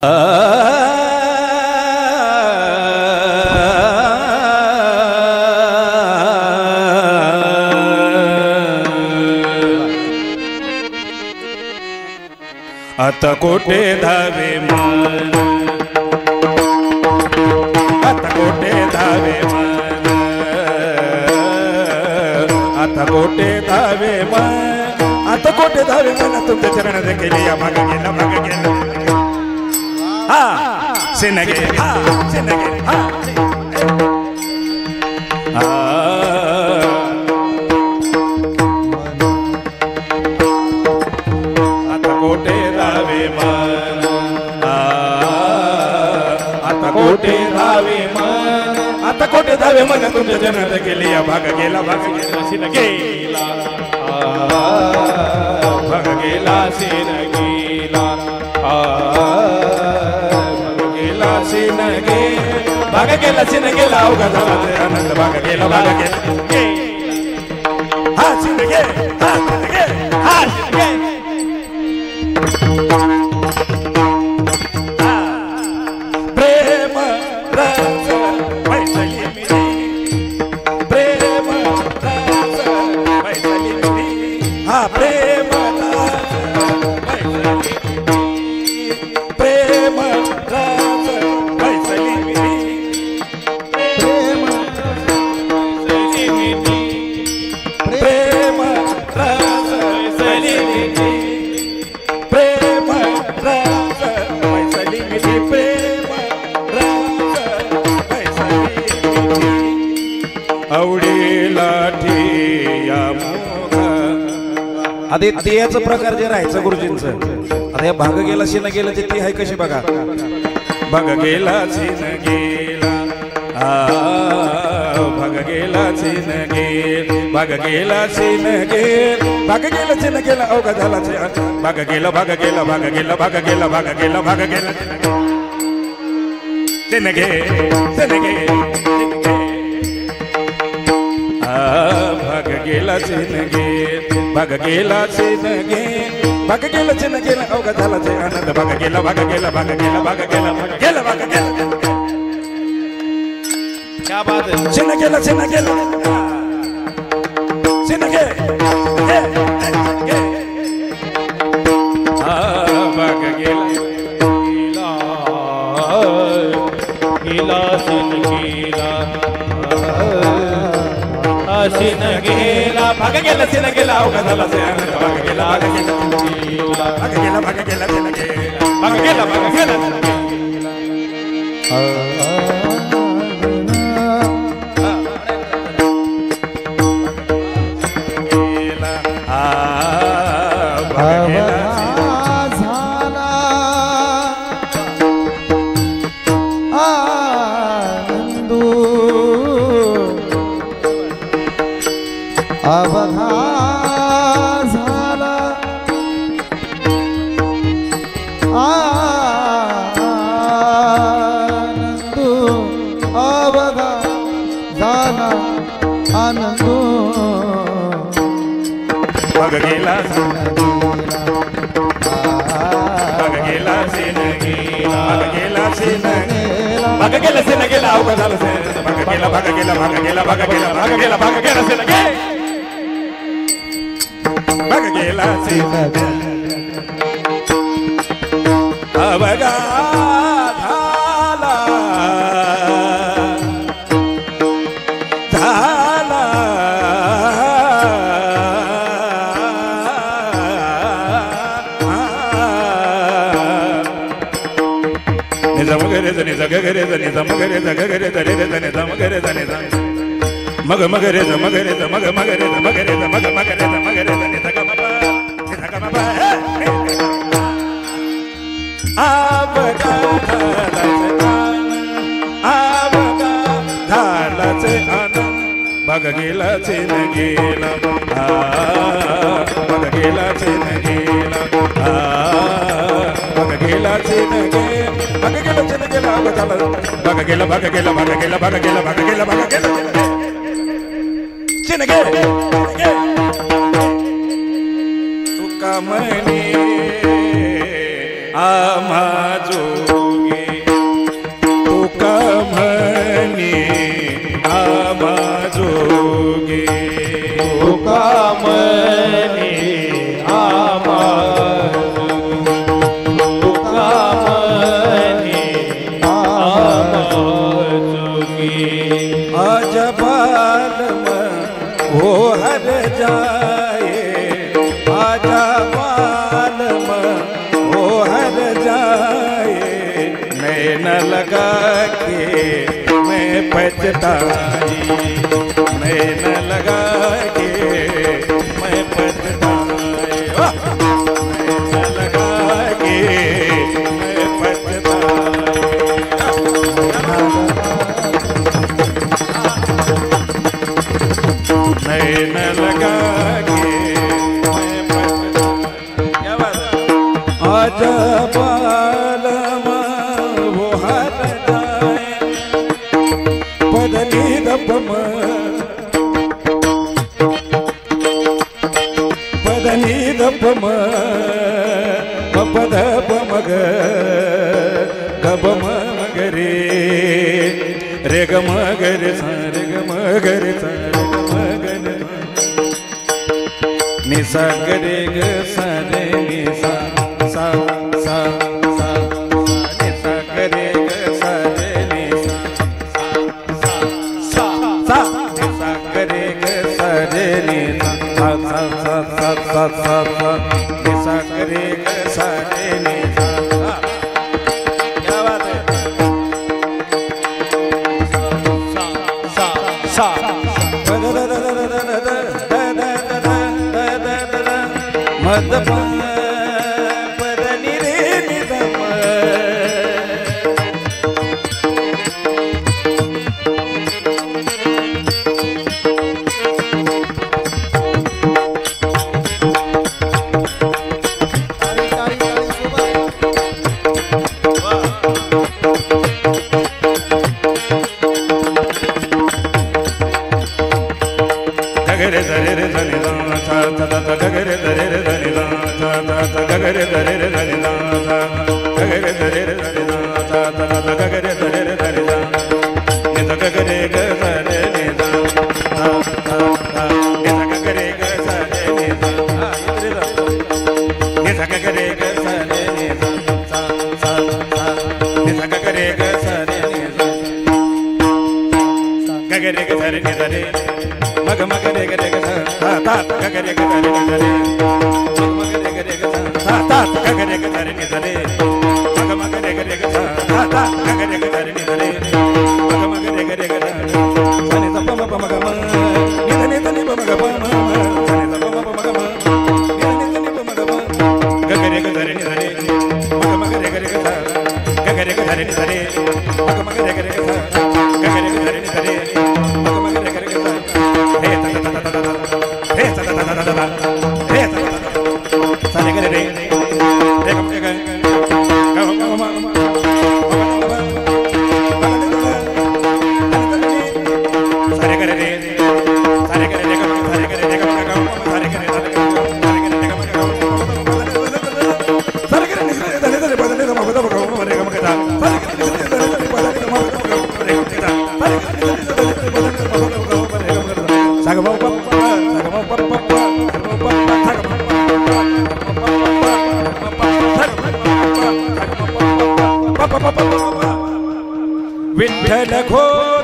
आता कोठे धावे मन, आता कोठे धावे मन, आता कोठे धावे मन, आता कोठे धावे मन, तुमच्या चरणात केली या भाग गेला हा सिनगे हा सिनगे हा कोठे धावे मन, आता कोठे धावे मन, तुमच्या जनात गेली या भाग गेला सीन गेला, भाग गेला सीन गेला, भाग गेला सीन गेला, भाग गेला सीन गेला, अवघा झाला ते आनंद, भाग गेला हा सीन गे हा सीन गे हा सीन गे आधी तियाचं प्रकार जे राहायचं गुरुजींचं, आता हे भाग गेला सीन गेलं ते ती आहे कशी बघा, भाग गेला सीन गेला, भाग गेला सीन गेल, भाग गेला सीन गेल, भाग गेला सीन गेला, अवघा झाला भाग गेला भाग गेला भाग गेला भाग गेला भाग गेला भाग गेला सीन गे सीन गे भाग गेला सीन गेल, भाग गेला सीन गेल, भाग गेला सीन गेला, अवघा झाला आनंद, भाग गेला भाग गेला भाग गेला भाग गेला भाग गेला भाग गेला, क्या बात है, सीन गेला सीन गेला सीन गे भाग गेला गेला सीन गेला, सीन गेला, भाग गेला सीन गेला, अवघा झाला आनंद, भाग गेला भाग गेला भाग गेला भाग गेला सीन गेला, भाग गेला भाग गेला अवघा झाला आनंद, अवघा झाला आनंद, भाग गेला भाग गेला सीन गेला, भाग गेला सीन गेला, भाग गेला सीन गेला, अवघा झाला भाग गेला भाग गेला भाग गेला भाग गेला भाग गेला भाग गेला सीन गे भाग गेला सीन अवघा झाला झाला निजम गरे जने जग गरे जने जम गरे जग गरे जरे जने जम गरे जने जम मग मगरे जम गरे जम मग मगरे जम गरे जम मग मगरे जम गरे जने जग मपा जग मपा अवघा झाला आनंद, भाग गेला सीन गेला, भाग गेला सीन गेला, भाग गेला सीन गेला, भाग गेला सीन गेला, अवघा झाला भाग गेला भाग गेला भाग गेला भाग गेला भाग गेला भाग गेला सीन गे तुका म्हणे आम्हा जोगे तुका म्हणे आम्हा जोगे तुका म्हणे आम्हा तुका म्हणे आम्हा जोगी आज बालम हो हर जाए आज बालम हो हर जाए नैन लगा के मैं पछताई नैन लगा के मैं पछताई नैन लगा के मैं पछताई नैन लगा के मैं पछताई क्या बात आज बालम वो हर जाए पदनी दपम पदनी दपम पद पमग गबम मगरे रे गम गरे सा रे गम गरे सा रे गम गरे निसा गरे ग सा रे निसा सा सा सा निसा गरे ग सा रे निसा सा सा सा निसा गरे ग सा रे निसा सा सा सा सा सा सा निसा गरे ग सा रे निसा क्या बात है सा मद पदनी रे निदम गगरे दरे रे धनि दा सा ता ता गगरे दरे रे धनि दा सा ता ता गगरे दरे रे धनि दा सा गगरे दरे रे धनि दा सा ता ता गगरे दरे रे धनि दा नि ता गगरे ग सा रे नि दा ता ता ता नि ता गगरे ग सा रे नि दा इधर दा नि ता गगरे ग सा रे नि दा सा सा सा नि ता गगरे ग सा रे नि दा गगरे ग सा रे नि दा रे मग मग रे ग रे ग सा ता ग ग रे ग रे ग रे मग मग रे ग रे ग सा ता ग ग रे ग रे नि रे मग मग रे ग रे ग सा ता ग ग रे ग रे नि रे मग मग रे ग रे ग सा नि स प म प म ग म नि ध नि ध नि प म ग प म सा नि स प म प म ग म नि ध नि ध नि प म ग म ग ग रे ग रे नि रे मग मग रे ग रे ग सा ग ग रे ग रे नि रे मग मग रे ग रे ग सा ग ग रे ग रे नि रे मग मग रे ग रे ग सा हे ता ता ता ता हे ता ता ता ता ता हे ता ता ता सा रे ग रे रे ग म ग ग म म सा रे ग रे रे सा रे ग रे रे ग सा रे ग रे रे ग सा रे ग रे रे ग सा रे ग रे रे ग सा रे ग रे रे द रे द रे ब द रे म ब द ब ग म रे ग म ग ता सा रे ग रे रे द रे ब द रे म ब द ब ग म रे ग म ग ता सा रे ग रे रे द रे ब द रे म ब द रे ग म ग ता सा ग म प प सा ग म प प प विठ्ठल घो